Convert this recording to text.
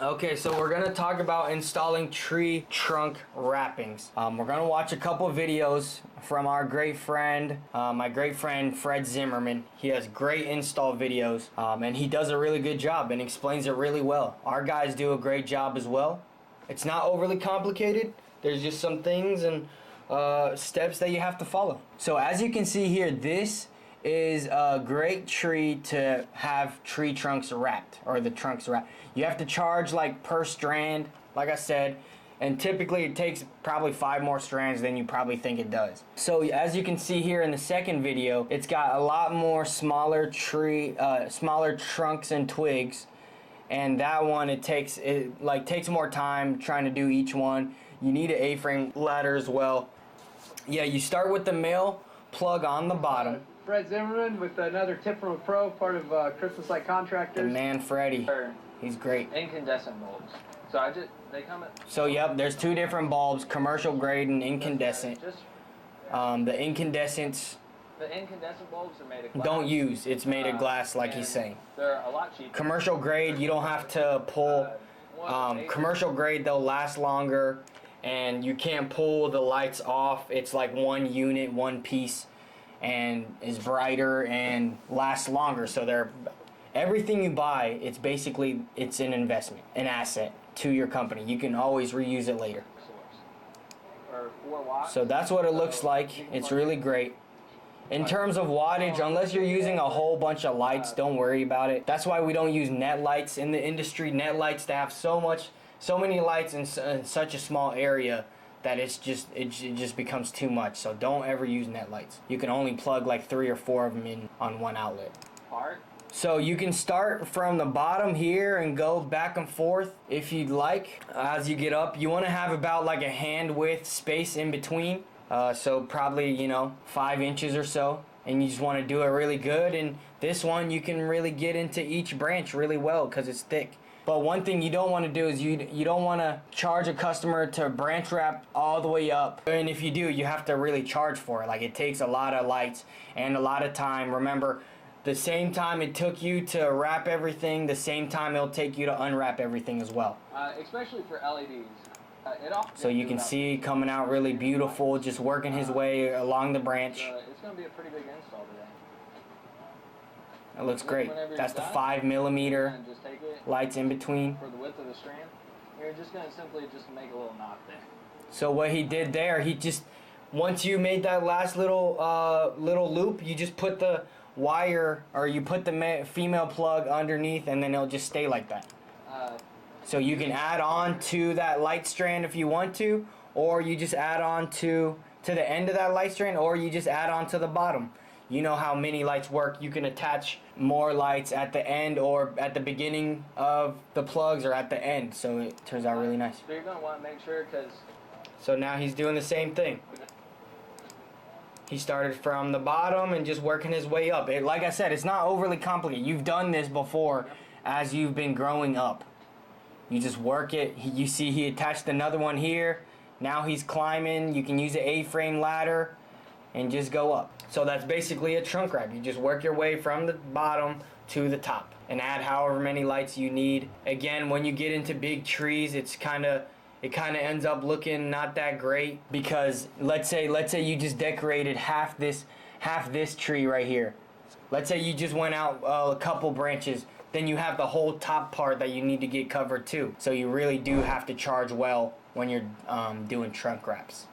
Okay, so we're gonna talk about installing tree trunk wrappings. We're gonna watch a couple of videos from our great friend, my great friend Fred Zimmerman. He has great install videos, and he does a really good job and explains it really well. Our guys do a great job as well. It's not overly complicated. There's just some things and steps that you have to follow. So as you can see here, this is a great tree to have tree trunks wrapped, or the trunks wrapped. You have to charge like per strand, like I said, and typically it takes probably 5 more strands than you probably think it does. So as you can see here in the second video, it's got a lot more smaller trunks and twigs, and that one it takes more time trying to do each one. You need an A-frame ladder as well. Yeah, you start with the male plug on the bottom. Fred Zimmerman with another tip from a pro, part of Christmas Light Contractors. The man Freddy. He's great. Incandescent bulbs. They come at... So yep, there's 2 different bulbs, commercial grade and incandescent. The incandescents... The incandescent bulbs are made of glass. Don't use. It's made of glass, like he's saying. They're a lot cheaper. Commercial grade, you don't have to pull. Commercial grade, they'll last longer, and you can't pull the lights off. It's like one unit, one piece, and is brighter and lasts longer. So they're everything you buy. It's basically it's an investment, an asset to your company. You can always reuse it later. So that's what it looks like. It's really great. In terms of wattage, unless you're using a whole bunch of lights, don't worry about it. That's why we don't use net lights in the industry. Net lights, they have so many lights in such a small area that it just becomes too much. So don't ever use net lights. You can only plug like 3 or 4 of them in on one outlet. So you can start from the bottom here and go back and forth if you'd like. As you get up, you want to have about like a hand width space in between. So probably, 5 inches or so, and you just want to do it really good. And this one, you can really get into each branch really well because it's thick. But one thing you don't want to do is you don't want to charge a customer to branch wrap all the way up. And if you do, you have to really charge for it. Like, it takes a lot of lights and a lot of time. Remember, the same time it took you to wrap everything, the same time it'll take you to unwrap everything as well. Especially for LEDs. So you can see coming out really beautiful, just working his way along the branch. It's going to be a pretty big install today. It looks great. That's the 5mm lights in between. For the width of the strand, you're just going to simply make a little knot there. So what he did there, once you made that last little loop, you just put the wire, or you put the female plug underneath, and then it'll just stay like that. So you can add on to that light strand if you want to, or you just add on to the end of that light strand, or you just add on to the bottom. You know how mini lights work. You can attach more lights at the end or at the beginning of the plugs or at the end, so it turns out really nice. So you're going to want to make sure, because... So now he's doing the same thing. He started from the bottom and just working his way up. Like I said, it's not overly complicated. You've done this before as you've been growing up. You just work it. You see he attached another one here. Now he's climbing. You can use an A-frame ladder and just go up. So that's basically a trunk wrap. You just work your way from the bottom to the top and add however many lights you need. Again, when you get into big trees, it kind of ends up looking not that great, because let's say you just decorated half this tree right here. Let's say you just went out a couple branches. Then you have the whole top part that you need to get covered too. So you really do have to charge well when you're doing trunk wraps.